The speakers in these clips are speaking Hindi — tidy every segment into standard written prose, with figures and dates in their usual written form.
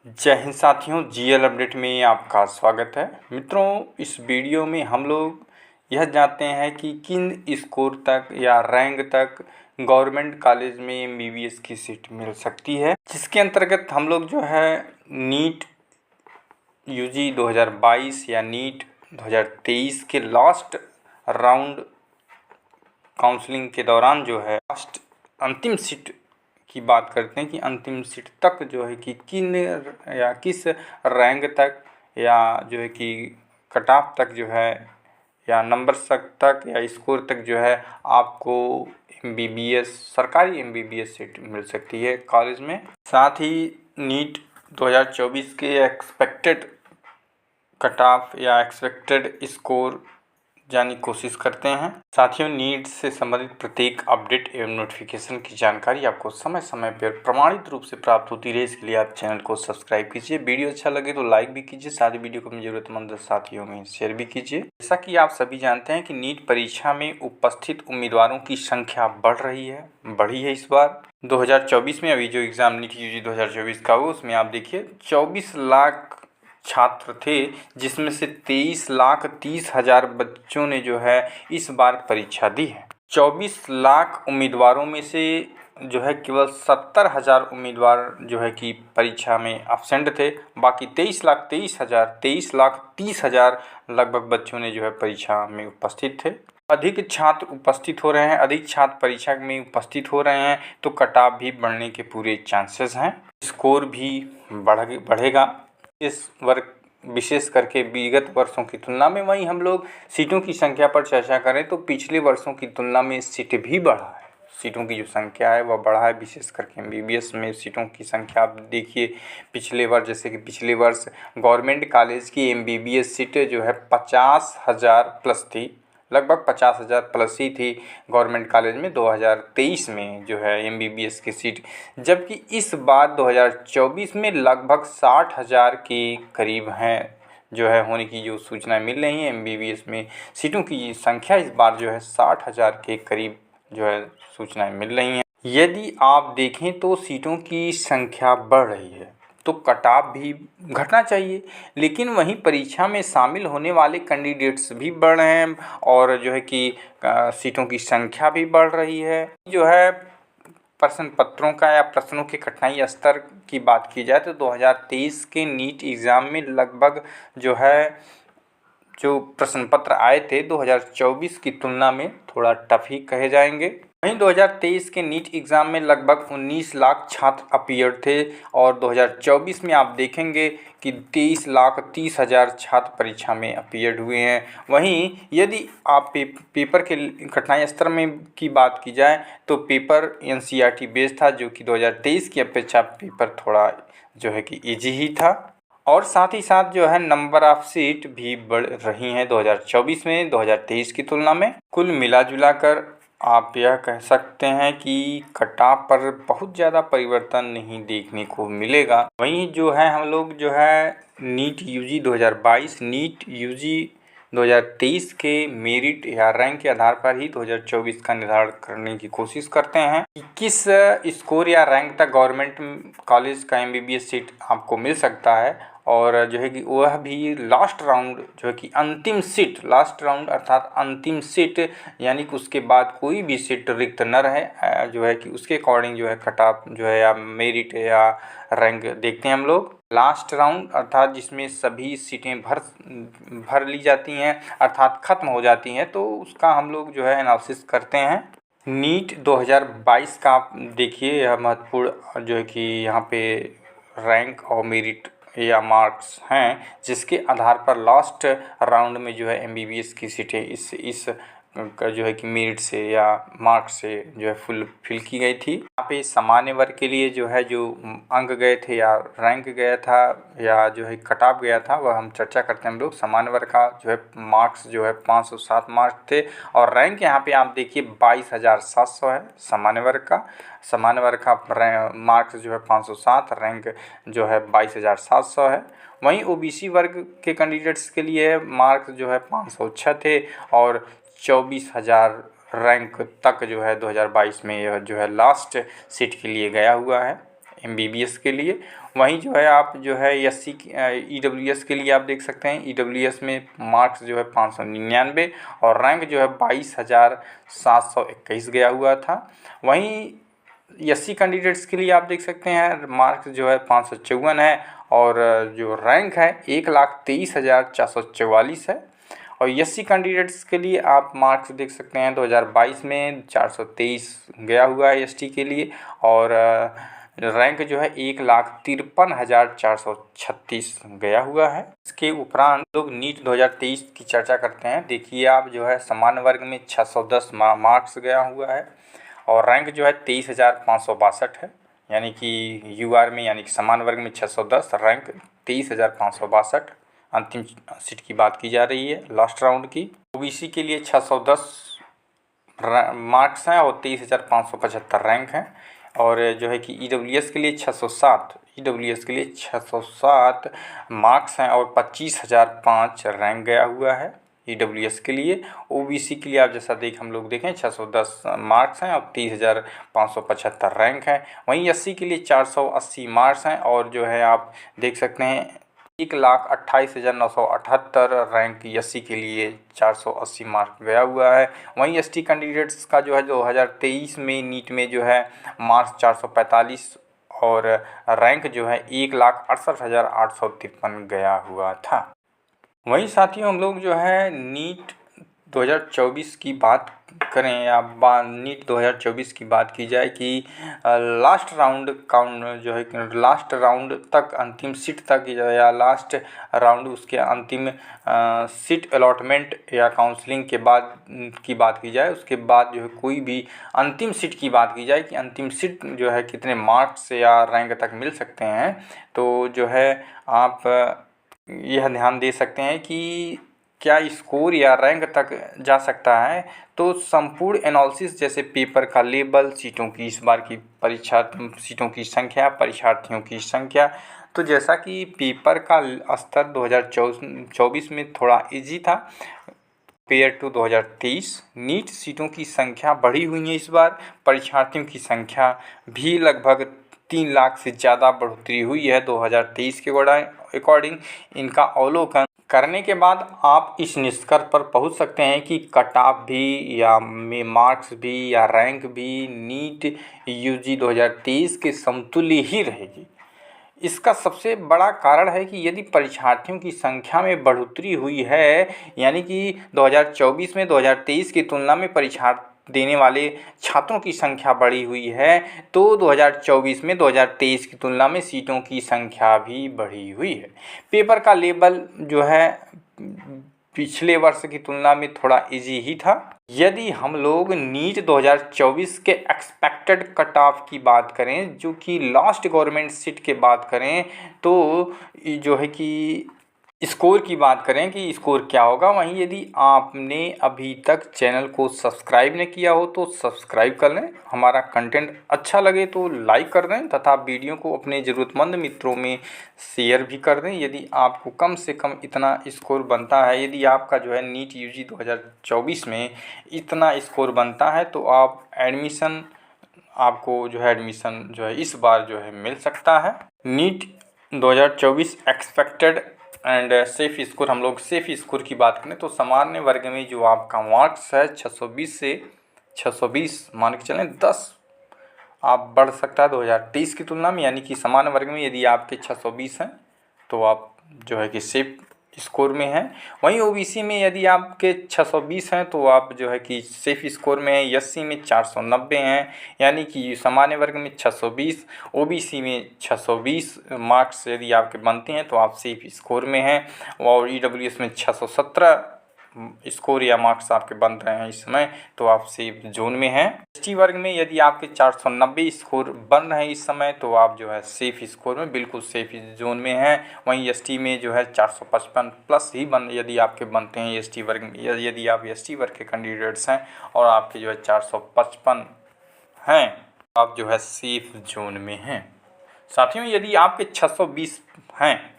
जय हिंद साथियों, जीएल अपडेट में आपका स्वागत है। मित्रों, इस वीडियो में हम लोग यह जानते हैं कि किन स्कोर तक या रैंक तक गवर्नमेंट कॉलेज में एमबीबीएस की सीट मिल सकती है, जिसके अंतर्गत हम लोग जो है नीट यूजी 2022 या नीट 2023 के लास्ट राउंड काउंसलिंग के दौरान जो है लास्ट अंतिम सीट की बात करते हैं कि अंतिम सीट तक जो है कि किन या किस रैंक तक या जो है कि कट ऑफ तक जो है या नंबर तक या स्कोर तक जो है आपको एमबीबीएस सरकारी एमबीबीएस सीट मिल सकती है कॉलेज में। साथ ही नीट 2024 के एक्सपेक्टेड कट ऑफ या एक्सपेक्टेड स्कोर जानने की कोशिश करते हैं। साथियों, नीट से संबंधित प्रत्येक अपडेट एवं नोटिफिकेशन की जानकारी आपको समय समय पर प्रमाणित रूप से प्राप्त होती रहे, इसके लिए आप चैनल को सब्सक्राइब कीजिए। वीडियो अच्छा लगे तो लाइक भी कीजिए, साथ ही वीडियो को अपने ज़रूरतमंद साथियों में शेयर भी कीजिए। जैसा कि आप सभी जानते हैं कि नीट परीक्षा में उपस्थित उम्मीदवारों की संख्या बढ़ी है इस बार 2024 में। अभी जो एग्ज़ाम नीट यूजी 2024 का हो, उसमें आप देखिए 24 लाख छात्र थे, जिसमें से 23,30,000 बच्चों ने जो है इस बार परीक्षा दी है। 24 लाख उम्मीदवारों में से जो है केवल 70,000 उम्मीदवार जो है कि परीक्षा में एब्सेंट थे। बाकी 23,30,000 लगभग बच्चों ने जो है परीक्षा में उपस्थित थे। अधिक छात्र उपस्थित हो रहे हैं, अधिक छात्र परीक्षा में उपस्थित हो रहे हैं तो कट ऑफ भी बढ़ने के पूरे चांसेस हैं। स्कोर भी बढ़ेगा इस वर्ग, विशेष करके विगत वर्षों की तुलना में। वहीं हम लोग सीटों की संख्या पर चर्चा करें तो पिछले वर्षों की तुलना में सीट भी बढ़ा है, सीटों की जो संख्या है वह बढ़ा है। विशेष करके एमबीबीएस में सीटों की संख्या आप देखिए, पिछले वर्ष जैसे कि पिछले वर्ष गवर्नमेंट कॉलेज की एमबीबीएस सीटें जो है 50,000 प्लस थी, लगभग 50,000 प्लस ही थी गवर्नमेंट कॉलेज में 2023 में जो है एमबीबीएस की सीट, जबकि इस बार 2024 में लगभग 60,000 के करीब हैं जो है होने की जो सूचनाएं मिल रही हैं। एमबीबीएस में सीटों की संख्या इस बार जो है 60,000 के करीब जो है सूचनाएं मिल रही हैं। यदि आप देखें तो सीटों की संख्या बढ़ रही है तो कट ऑफ भी घटना चाहिए, लेकिन वहीं परीक्षा में शामिल होने वाले कैंडिडेट्स भी बढ़ रहे हैं और जो है कि सीटों की संख्या भी बढ़ रही है। जो है प्रश्न पत्रों का या प्रश्नों के कठिनाई स्तर की बात की जाए तो 2023 के नीट एग्ज़ाम में लगभग जो है जो प्रश्न पत्र आए थे 2024 की तुलना में थोड़ा टफ ही कहे जाएंगे। वहीं 2023 के नीट एग्ज़ाम में लगभग 19 लाख छात्र अपीयर थे और 2024 में आप देखेंगे कि 23,30,000 छात्र परीक्षा में अपीयर्ड हुए हैं। वहीं यदि आप पेपर के कठिनाई स्तर में की बात की जाए तो पेपर एनसीईआरटी बेस्ड था, जो कि 2023 की अपेक्षा पेपर थोड़ा जो है कि ईजी ही था। और साथ ही साथ जो है नंबर ऑफ सीट भी बढ़ रही हैं 2024 में 2023 की तुलना में। कुल मिला जुला कर आप यह कह सकते हैं कि कट ऑफ पर बहुत ज़्यादा परिवर्तन नहीं देखने को मिलेगा। वहीं जो है हम लोग जो है नीट यूजी 2022 नीट यूजी 2023 के मेरिट या रैंक के आधार पर ही 2024 का निर्धारण करने की कोशिश करते हैं कि किस स्कोर या रैंक तक गवर्नमेंट कॉलेज का एमबीबीएस सीट आपको मिल सकता है। और जो है कि वह भी लास्ट राउंड जो है कि अंतिम सीट, लास्ट राउंड अर्थात अंतिम सीट, यानी कि उसके बाद कोई भी सीट रिक्त न रहे, जो है कि उसके अकॉर्डिंग जो है कट ऑफ जो है या मेरिट या रैंक देखते हैं हम लोग। लास्ट राउंड अर्थात जिसमें सभी सीटें भर ली जाती हैं अर्थात ख़त्म हो जाती हैं, तो उसका हम लोग जो है एनालिसिस करते हैं। नीट 2022 का आप देखिए, यह महत्वपूर्ण जो है कि यहाँ पे रैंक और मेरिट या मार्क्स हैं, जिसके आधार पर लास्ट राउंड में जो है एमबीबीएस की सीटें इस का जो है कि मेरिट से या मार्क्स से जो है फिल की गई थी। यहाँ पे सामान्य वर्ग के लिए जो है जो अंक गए थे या रैंक गया था या जो है कट ऑफ गया था, वह हम चर्चा करते हैं हम लोग। सामान्य वर्ग का जो है मार्क्स जो है 507 मार्क्स थे और रैंक यहाँ पे आप देखिए 22,700 है सामान्य वर्ग का। सामान्य वर्ग का मार्क्स जो है 507, रैंक जो है 22,700 है। वहीं ओबीसी वर्ग के कैंडिडेट्स के लिए मार्क्स जो है 506 थे और 24,000 रैंक तक जो है 2022 में यह जो है लास्ट सीट के लिए गया हुआ है एमबीबीएस के लिए। वहीं जो है आप जो है एससी ईडब्ल्यूएस के लिए आप देख सकते हैं, ईडब्ल्यूएस में मार्क्स जो है 599 और रैंक जो है 22,721 गया हुआ था। वहीं एससी कैंडिडेट्स के लिए आप देख सकते हैं मार्क्स जो है 554 है और जो रैंक है 1,23,444 है। और एससी कैंडिडेट्स के लिए आप मार्क्स देख सकते हैं 2022 में 423 गया हुआ है एसटी के लिए और रैंक जो है 1,53,436 गया हुआ है। इसके उपरांत लोग नीट 2023 की चर्चा करते हैं। देखिए आप जो है सामान्य वर्ग में 610 मार्क्स गया हुआ है और रैंक जो है 23,562 है, यानी कि यूआर में यानी कि सामान्य वर्ग में 610, रैंक 23,562। अंतिम सीट की बात की जा रही है लास्ट राउंड की। ओबीसी के लिए 610 मार्क्स हैं और 23,575 रैंक है और जो है कि ईडब्ल्यूएस के लिए 607 मार्क्स हैं और 25,005 रैंक गया हुआ है ईडब्ल्यूएस के लिए। ओबीसी के लिए आप जैसा हम लोग देखें 610 मार्क्स हैं और 30,575 रैंक है। वहीं एससी के लिए 480 मार्क्स हैं और जो है आप देख सकते हैं 1,28,978 रैंक एससी के लिए 480 मार्क गया हुआ है। वहीं एसटी कैंडिडेट्स का जो है 2023 में नीट में जो है मार्क्स 445 और रैंक जो है 1,68,853 गया हुआ था। वहीं साथियों हम लोग जो है नीट 2024 की बात करें या नीट 2024 की बात की जाए कि लास्ट राउंड जो है लास्ट राउंड तक अंतिम सीट तक या लास्ट राउंड उसके अंतिम सीट अलॉटमेंट या काउंसलिंग के बाद की बात की जाए, उसके बाद जो है कोई भी अंतिम सीट की बात की जाए कि अंतिम सीट जो है कितने मार्क्स या रैंक तक मिल सकते हैं, तो जो है आप यह ध्यान दे सकते हैं कि क्या स्कोर या रैंक तक जा सकता है। तो संपूर्ण एनालिसिस जैसे पेपर का लेबल, सीटों की इस बार की परीक्षा सीटों की संख्या, परीक्षार्थियों की संख्या, तो जैसा कि पेपर का स्तर 2024 में थोड़ा इजी था कंपेयर टू 2023। नीट सीटों की संख्या बढ़ी हुई है इस बार, परीक्षार्थियों की संख्या भी लगभग 3 लाख से ज़्यादा बढ़ोतरी हुई है 2023 के अकॉर्डिंग। इनका अवलोकन करने के बाद आप इस निष्कर्ष पर पहुंच सकते हैं कि कट ऑफ भी या मार्क्स भी या रैंक भी नीट यूजी 2023 के समतुल्य ही रहेगी। इसका सबसे बड़ा कारण है कि यदि परीक्षार्थियों की संख्या में बढ़ोतरी हुई है, यानी कि 2024 में 2023 की तुलना में परीक्षा देने वाले छात्रों की संख्या बढ़ी हुई है, तो 2024 में 2023 की तुलना में सीटों की संख्या भी बढ़ी हुई है। पेपर का लेवल जो है पिछले वर्ष की तुलना में थोड़ा इजी ही था। यदि हम लोग नीट 2024 के एक्सपेक्टेड कट ऑफ की बात करें, जो कि लास्ट गवर्नमेंट सीट के बात करें, तो जो है कि स्कोर की बात करें कि स्कोर क्या होगा, वहीं यदि आपने अभी तक चैनल को सब्सक्राइब नहीं किया हो तो सब्सक्राइब कर लें। हमारा कंटेंट अच्छा लगे तो लाइक कर दें तथा वीडियो को अपने ज़रूरतमंद मित्रों में शेयर भी कर दें। यदि आपको कम से कम इतना स्कोर बनता है, यदि आपका जो है नीट यूजी 2024 में इतना स्कोर बनता है, तो आप आपको जो है एडमिशन जो है इस बार जो है मिल सकता है। NEET 2024 expected and safe score, हम लोग सेफ स्कोर की बात करें तो सामान्य वर्ग में जो आपका मार्क्स है 620 से 620 मान के चलें 10 आप बढ़ सकता है 2023 की तुलना में, यानी कि सामान्य वर्ग में यदि आपके 620 हैं तो आप जो है कि सेफ स्कोर में हैं। वहीं ओबीसी में यदि आपके 620 हैं तो आप जो है कि सेफ स्कोर में हैं। एससी में 490 हैं, यानी कि सामान्य वर्ग में 620, ओबीसी में 620 मार्क्स यदि आपके बनते हैं तो आप सेफ स्कोर में हैं। और ईडब्ल्यूएस में 617 स्कोर या मार्क्स आपके बन रहे हैं इस समय, तो आप सेफ जोन में हैं। एसटी वर्ग में यदि आपके 490 स्कोर बन रहे हैं इस समय, तो आप जो है सेफ स्कोर में बिल्कुल सेफ जोन में हैं। वहीं एसटी में जो है 455 प्लस ही यदि आपके बनते हैं एसटी वर्ग में, यदि आप एसटी वर्ग के कैंडिडेट्स हैं और आपके जो है 455 हैं, आप जो है सेफ जोन में हैं। साथियों यदि आपके 620 हैं,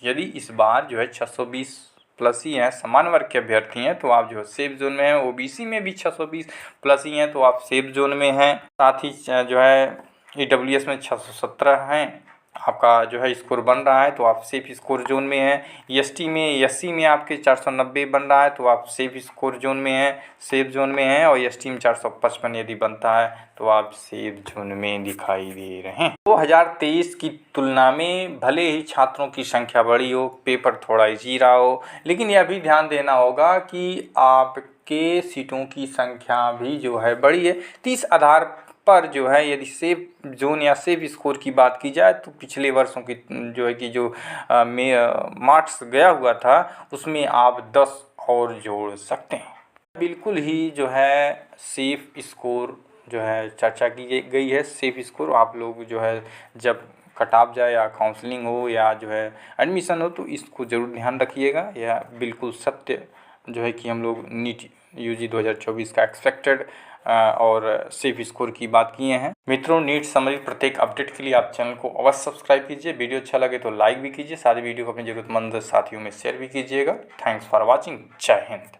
यदि इस बार जो है 620 प्लस ही हैं, सामान्य वर्ग के अभ्यर्थी हैं, तो आप जो है सेफ जोन में हैं। ओबीसी में भी 620 प्लस ही हैं तो आप सेफ जोन में हैं। साथ ही जो है ईडब्ल्यूएस में 617 हैं आपका जो है स्कोर बन रहा है तो आप सेफ स्कोर जोन में हैं। एससी में आपके 490 बन रहा है तो आप सेफ स्कोर जोन में हैं, सेफ जोन में हैं। और एसटी में 455 यदि बनता है तो आप सेफ जोन में दिखाई दे रहे हैं। 2023 की तुलना में भले ही छात्रों की संख्या बढ़ी हो, पेपर थोड़ा इजी रहा हो, लेकिन यह भी ध्यान देना होगा कि आपके सीटों की संख्या भी जो है बढ़ी है। तो इस आधार पर जो है यदि सेफ जोन या सेफ स्कोर की बात की जाए तो पिछले वर्षों की जो है कि जो मार्क्स गया हुआ था उसमें आप 10 और जोड़ सकते हैं। बिल्कुल ही जो है सेफ स्कोर जो है चर्चा की गई है। सेफ स्कोर आप लोग जो है जब कट ऑफ जाए या काउंसलिंग हो या जो है एडमिशन हो तो इसको ज़रूर ध्यान रखिएगा। यह बिल्कुल सत्य जो है कि हम लोग नीट यूजी 2024 का एक्सपेक्टेड और सेफ स्कोर की बात किए हैं। मित्रों, नीट समरी प्रत्येक अपडेट के लिए आप चैनल को अवश्य सब्सक्राइब कीजिए। वीडियो अच्छा लगे तो लाइक भी कीजिए, साथ ही वीडियो को अपने ज़रूरतमंद साथियों में शेयर भी कीजिएगा। Thanks for watching. जय हिंद।